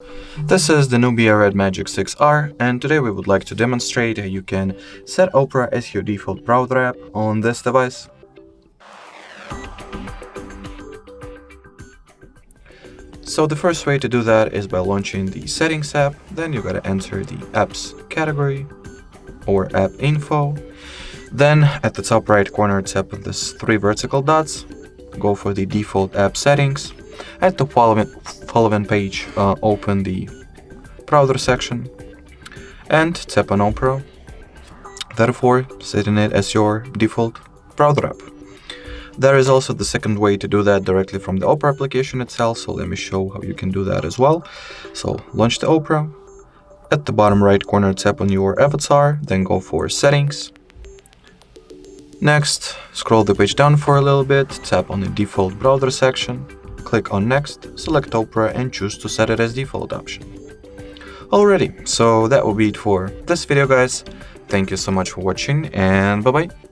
This is the Nubia Redmagic 6R, and today we would like to demonstrate how you can set Opera as your default browser app on this device. So the first way to do that is by launching the Settings app. Then you gotta enter the Apps category or App Info. Then at the top right corner tap on these three vertical dots, go for the default app settings. At the following page, open the browser section and tap on Opera, therefore setting it as your default browser app. There is also the second way to do that directly from the Opera application itself, so let me show how you can do that as well. So launch the Opera. At the bottom right corner tap on your avatar, then go for settings. Next, scroll the page down for a little bit, tap on the default browser section, click on next, select Opera and choose to set it as default option. Alrighty, so that will be it for this video guys. Thank you so much for watching and bye bye.